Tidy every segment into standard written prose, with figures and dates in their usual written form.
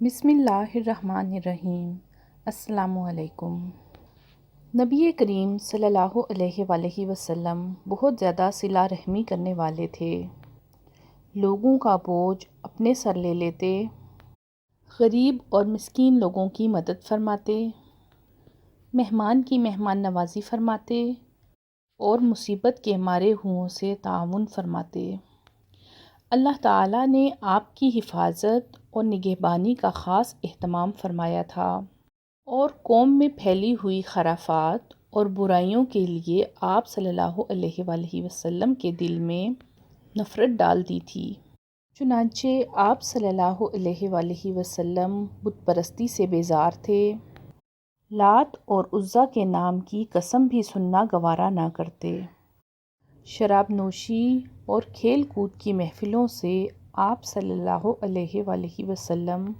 بسم اللہ الرحمن الرحیم۔ السلام علیکم۔ نبی کریم صلی اللہ علیہ وآلہ وسلم بہت زیادہ صلہ رحمی کرنے والے تھے۔ لوگوں کا بوجھ اپنے سر لے لیتے، غریب اور مسکین لوگوں کی مدد فرماتے، مہمان کی مہمان نوازی فرماتے اور مصیبت کے مارے ہوئوں سے تعاون فرماتے۔ اللہ تعالیٰ نے آپ کی حفاظت اور نگہبانی کا خاص اہتمام فرمایا تھا اور قوم میں پھیلی ہوئی خرافات اور برائیوں کے لیے آپ صلی اللہ علیہ وآلہ وسلم کے دل میں نفرت ڈال دی تھی۔ چنانچہ آپ صلی اللہ علیہ وآلہ وسلم بت پرستی سے بیزار تھے، لات اور عزیٰ کے نام کی قسم بھی سننا گوارا نہ کرتے۔ شراب نوشی اور کھیل کود کی محفلوں سے آپ صلی اللہ علیہ وآلہ وسلم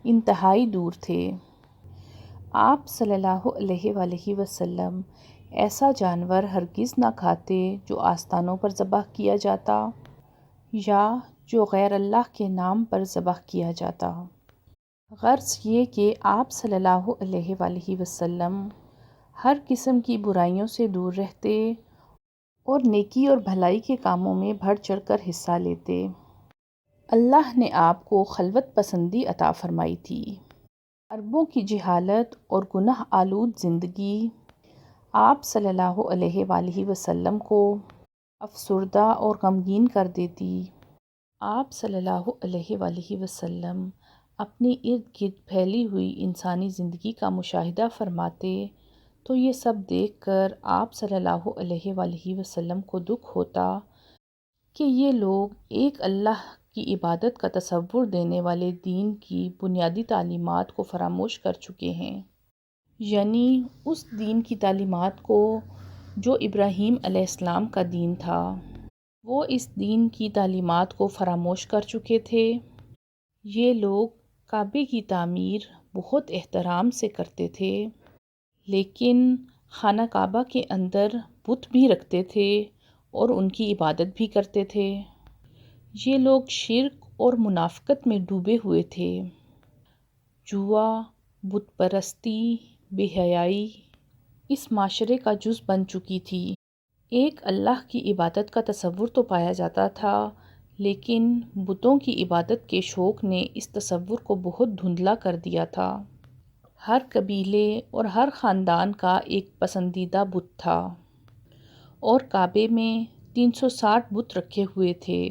انتہائی دور تھے۔ آپ صلی اللہ علیہ وآلہ وسلم ایسا جانور ہرگز نہ کھاتے جو آستانوں پر ذبح کیا جاتا یا جو غیر اللہ کے نام پر ذبح کیا جاتا۔ غرض یہ کہ آپ صلی اللہ علیہ وآلہ وسلم ہر قسم کی برائیوں سے دور رہتے اور نیکی اور بھلائی کے کاموں میں بڑھ چڑھ کر حصہ لیتے۔ اللہ نے آپ کو خلوت پسندی عطا فرمائی تھی۔ عربوں کی جہالت اور گناہ آلود زندگی آپ صلی اللہ علیہ وآلہ وسلم کو افسردہ اور غمگین کر دیتی۔ آپ صلی اللہ علیہ وآلہ وسلم اپنے ارد گرد پھیلی ہوئی انسانی زندگی کا مشاہدہ فرماتے تو یہ سب دیکھ کر آپ صلی اللہ علیہ وآلہ وسلم کو دکھ ہوتا کہ یہ لوگ ایک اللہ کی عبادت کا تصور دینے والے دین کی بنیادی تعلیمات کو فراموش کر چکے ہیں، یعنی اس دین کی تعلیمات کو جو ابراہیم علیہ السلام کا دین تھا۔ وہ اس دین کی تعلیمات کو فراموش کر چکے تھے۔ یہ لوگ کعبے کی تعمیر بہت احترام سے کرتے تھے، لیکن خانہ کعبہ کے اندر بت بھی رکھتے تھے اور ان کی عبادت بھی کرتے تھے۔ یہ لوگ شرک اور منافقت میں ڈوبے ہوئے تھے۔ جوا، بت پرستی، بے حیائی اس معاشرے کا جز بن چکی تھی۔ ایک اللہ کی عبادت کا تصور تو پایا جاتا تھا، لیکن بتوں کی عبادت کے شوق نے اس تصور کو بہت دھندلا کر دیا تھا۔ ہر قبیلے اور ہر خاندان کا ایک پسندیدہ بت تھا اور کعبے میں 360 بت رکھے ہوئے تھے۔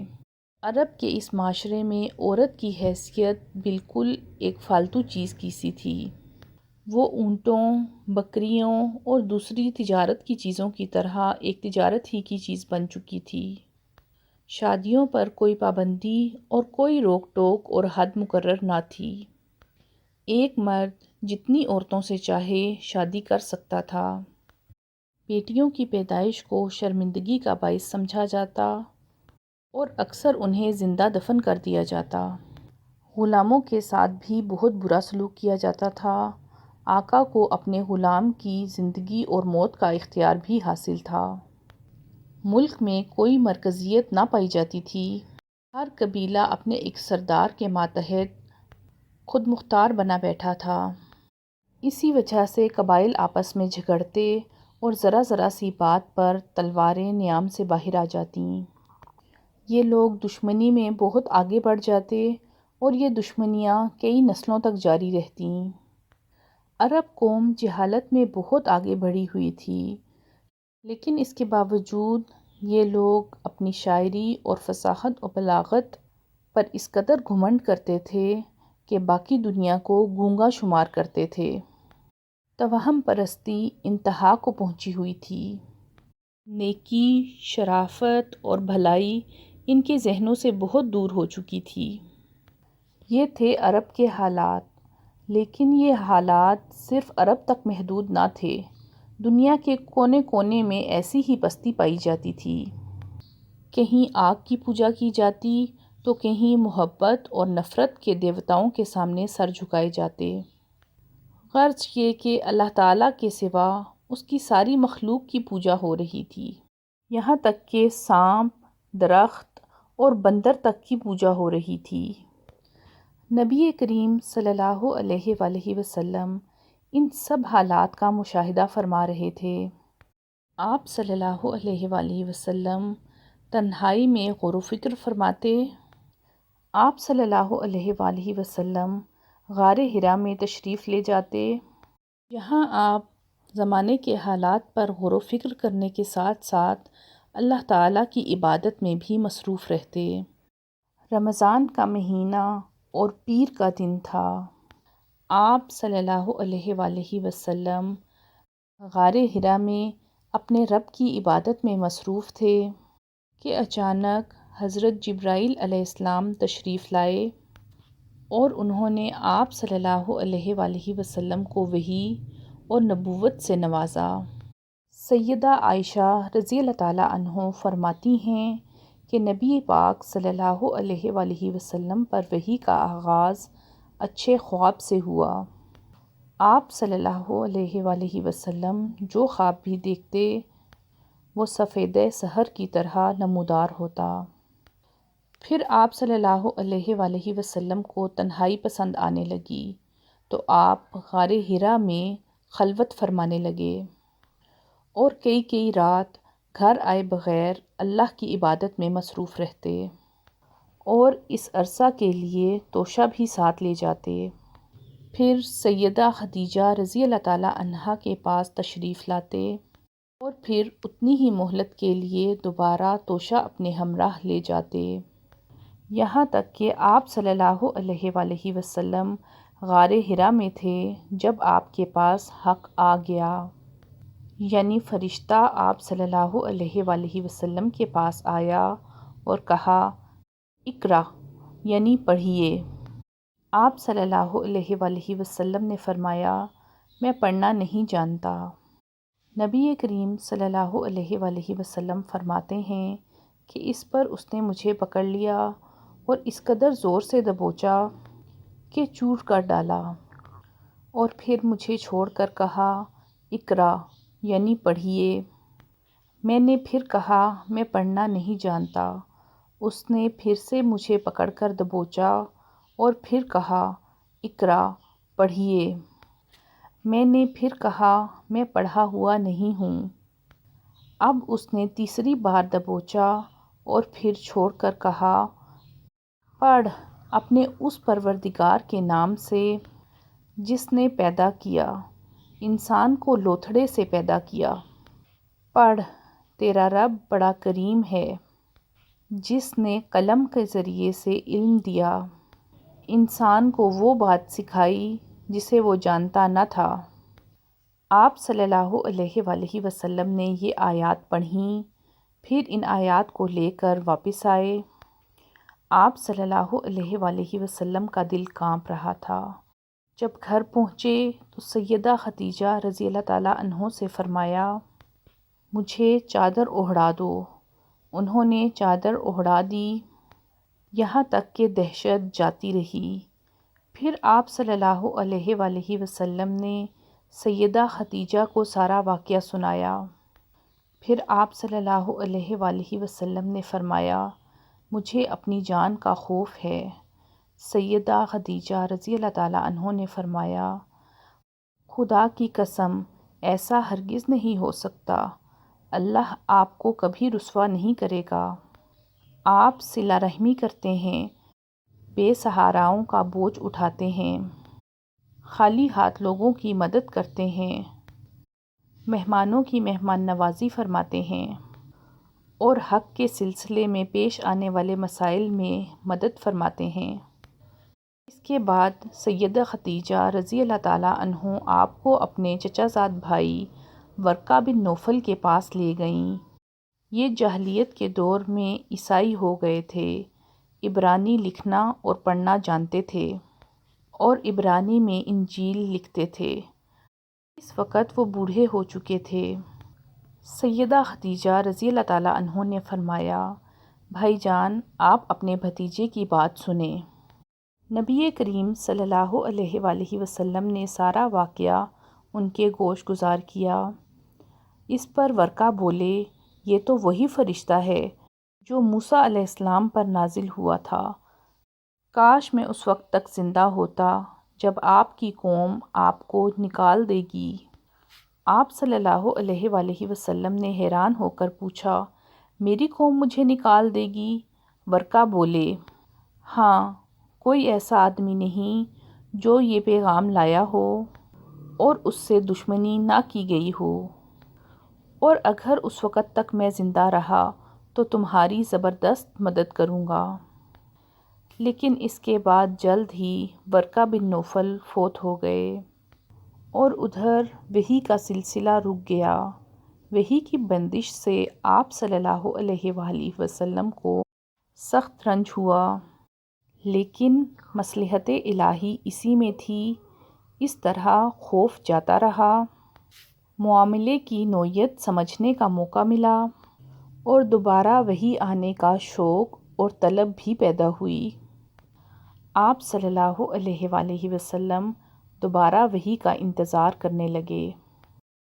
عرب کے اس معاشرے میں عورت کی حیثیت بالکل ایک فالتو چیز کی سی تھی۔ وہ اونٹوں، بکریوں اور دوسری تجارت کی چیزوں کی طرح ایک تجارت ہی کی چیز بن چکی تھی۔ شادیوں پر کوئی پابندی اور کوئی روک ٹوک اور حد مقرر نہ تھی۔ ایک مرد جتنی عورتوں سے چاہے شادی کر سکتا تھا۔ بیٹیوں کی پیدائش کو شرمندگی کا باعث سمجھا جاتا اور اکثر انہیں زندہ دفن کر دیا جاتا۔ غلاموں کے ساتھ بھی بہت برا سلوک کیا جاتا تھا۔ آقا کو اپنے غلام کی زندگی اور موت کا اختیار بھی حاصل تھا۔ ملک میں کوئی مرکزیت نہ پائی جاتی تھی۔ ہر قبیلہ اپنے ایک سردار کے ماتحت خود مختار بنا بیٹھا تھا۔ اسی وجہ سے قبائل آپس میں جھگڑتے اور ذرا ذرا سی بات پر تلواریں نیام سے باہر آ جاتیں۔ یہ لوگ دشمنی میں بہت آگے بڑھ جاتے اور یہ دشمنیاں کئی نسلوں تک جاری رہتیں۔ عرب قوم جہالت میں بہت آگے بڑھی ہوئی تھی، لیکن اس کے باوجود یہ لوگ اپنی شاعری اور فصاحت و بلاغت پر اس قدر گھمنڈ کرتے تھے کہ باقی دنیا کو گونگا شمار کرتے تھے۔ توہم پرستی انتہا کو پہنچی ہوئی تھی۔ نیکی، شرافت اور بھلائی ان کے ذہنوں سے بہت دور ہو چکی تھی۔ یہ تھے عرب کے حالات، لیکن یہ حالات صرف عرب تک محدود نہ تھے۔ دنیا کے کونے کونے میں ایسی ہی پستی پائی جاتی تھی۔ کہیں آگ کی پوجا کی جاتی تو کہیں محبت اور نفرت کے دیوتاؤں کے سامنے سر جھکائے جاتے۔ غرض یہ کہ اللہ تعالیٰ کے سوا اس کی ساری مخلوق کی پوجا ہو رہی تھی۔ یہاں تک کہ سانپ، درخت اور بندر تک کی پوجا ہو رہی تھی۔ نبی کریم صلی اللہ علیہ وآلہ وسلم ان سب حالات کا مشاہدہ فرما رہے تھے۔ آپ صلی اللہ علیہ وآلہ وسلم تنہائی میں غور و فکر فرماتے۔ آپ صلی اللہ علیہ وآلہ وسلم غار حرا میں تشریف لے جاتے۔ یہاں آپ زمانے کے حالات پر غور و فکر کرنے کے ساتھ ساتھ اللہ تعالیٰ کی عبادت میں بھی مصروف رہتے۔ رمضان کا مہینہ اور پیر کا دن تھا۔ آپ صلی اللہ علیہ وآلہ وسلم غار حرا میں اپنے رب کی عبادت میں مصروف تھے کہ اچانک حضرت جبرائیل علیہ السلام تشریف لائے اور انہوں نے آپ صلی اللہ علیہ وآلہ وسلم کو وحی اور نبوت سے نوازا۔ سیدہ عائشہ رضی اللہ تعالیٰ عنہ فرماتی ہیں کہ نبی پاک صلی اللہ علیہ وآلہ وسلم پر وحی کا آغاز اچھے خواب سے ہوا۔ آپ صلی اللہ علیہ وآلہ وسلم جو خواب بھی دیکھتے وہ سفیدِ سحر کی طرح نمودار ہوتا۔ پھر آپ صلی اللہ علیہ وآلہ وسلم کو تنہائی پسند آنے لگی تو آپ غار حرا میں خلوت فرمانے لگے اور کئی رات گھر آئے بغیر اللہ کی عبادت میں مصروف رہتے اور اس عرصہ کے لیے توشہ بھی ساتھ لے جاتے۔ پھر سیدہ خدیجہ رضی اللہ تعالیٰ عنہا کے پاس تشریف لاتے اور پھر اتنی ہی مہلت کے لیے دوبارہ توشہ اپنے ہمراہ لے جاتے، یہاں تک کہ آپ صلی اللہ علیہ وآلہ وسلم غار حرا میں تھے جب آپ کے پاس حق آ گیا، یعنی فرشتہ آپ صلی اللہ علیہ وآلہ وسلم کے پاس آیا اور کہا اقرأ، یعنی پڑھیے۔ آپ صلی اللہ علیہ وآلہ وسلم نے فرمایا میں پڑھنا نہیں جانتا۔ نبی کریم صلی اللہ علیہ وآلہ وسلم فرماتے ہیں کہ اس پر اس نے مجھے پکڑ لیا اور اس قدر زور سے دبوچا کہ چور کر ڈالا اور پھر مجھے چھوڑ کر کہا اقرأ، یعنی پڑھیے۔ میں نے پھر کہا میں پڑھنا نہیں جانتا۔ اس نے پھر سے مجھے پکڑ کر دبوچا اور پھر کہا اقرأ، پڑھیے۔ میں نے پھر کہا میں پڑھا ہوا نہیں ہوں۔ اب اس نے تیسری بار دبوچا اور پھر چھوڑ کر کہا پڑھ اپنے اس پروردگار کے نام سے جس نے پیدا کیا، انسان کو لوتھڑے سے پیدا کیا۔ پڑھ تیرا رب بڑا کریم ہے جس نے قلم کے ذریعے سے علم دیا، انسان کو وہ بات سکھائی جسے وہ جانتا نہ تھا۔ آپ صلی اللہ علیہ وآلہ وسلم نے یہ آیات پڑھیں، پھر ان آیات کو لے کر واپس آئے۔ آپ صلی اللہ علیہ وآلہ وسلم کا دل کانپ رہا تھا۔ جب گھر پہنچے تو سیدہ خدیجہ رضی اللہ تعالیٰ عنہ سے فرمایا مجھے چادر اوڑھا دو۔ انہوں نے چادر اوڑھا دی، یہاں تک کہ دہشت جاتی رہی۔ پھر آپ صلی اللہ علیہ وآلہ وسلم نے سیدہ خدیجہ کو سارا واقعہ سنایا۔ پھر آپ صلی اللہ علیہ وآلہ وسلم نے فرمایا مجھے اپنی جان کا خوف ہے۔ سیدہ خدیجہ رضی اللہ تعالیٰ عنہ نے فرمایا خدا کی قسم ایسا ہرگز نہیں ہو سکتا، اللہ آپ کو کبھی رسوا نہیں کرے گا۔ آپ صلہ رحمی کرتے ہیں، بے سہاراؤں کا بوجھ اٹھاتے ہیں، خالی ہاتھ لوگوں کی مدد کرتے ہیں، مہمانوں کی مہمان نوازی فرماتے ہیں اور حق کے سلسلے میں پیش آنے والے مسائل میں مدد فرماتے ہیں۔ اس کے بعد سیدہ خدیجہ رضی اللہ تعالیٰ عنہ آپ کو اپنے چچا زاد بھائی ورقہ بن نوفل کے پاس لے گئیں۔ یہ جاہلیت کے دور میں عیسائی ہو گئے تھے، عبرانی لکھنا اور پڑھنا جانتے تھے اور عبرانی میں انجیل لکھتے تھے۔ اس وقت وہ بوڑھے ہو چکے تھے۔ سیدہ خدیجہ رضی اللہ تعالیٰ عنہ نے فرمایا بھائی جان آپ اپنے بھتیجے کی بات سنیں۔ نبی کریم صلی اللہ علیہ وآلہ وسلم نے سارا واقعہ ان کے گوش گزار کیا۔ اس پر ورقہ بولے یہ تو وہی فرشتہ ہے جو موسیٰ علیہ السلام پر نازل ہوا تھا۔ کاش میں اس وقت تک زندہ ہوتا جب آپ کی قوم آپ کو نکال دے گی۔ آپ صلی اللہ علیہ وآلہ وسلم نے حیران ہو کر پوچھا، میری قوم مجھے نکال دے گی؟ ورقہ بولے، ہاں، کوئی ایسا آدمی نہیں جو یہ پیغام لایا ہو اور اس سے دشمنی نہ کی گئی ہو، اور اگر اس وقت تک میں زندہ رہا تو تمہاری زبردست مدد کروں گا۔ لیکن اس کے بعد جلد ہی ورقہ بن نوفل فوت ہو گئے، اور ادھر وحی کا سلسلہ رک گیا۔ وحی کی بندش سے آپ صلی اللہ علیہ وآلہ وسلم کو سخت رنج ہوا، لیکن مصلحت الہی اسی میں تھی۔ اس طرح خوف جاتا رہا، معاملے کی نوعیت سمجھنے کا موقع ملا، اور دوبارہ وحی آنے کا شوق اور طلب بھی پیدا ہوئی۔ آپ صلی اللہ علیہ وآلہ وسلم دوبارہ وحی کا انتظار کرنے لگے۔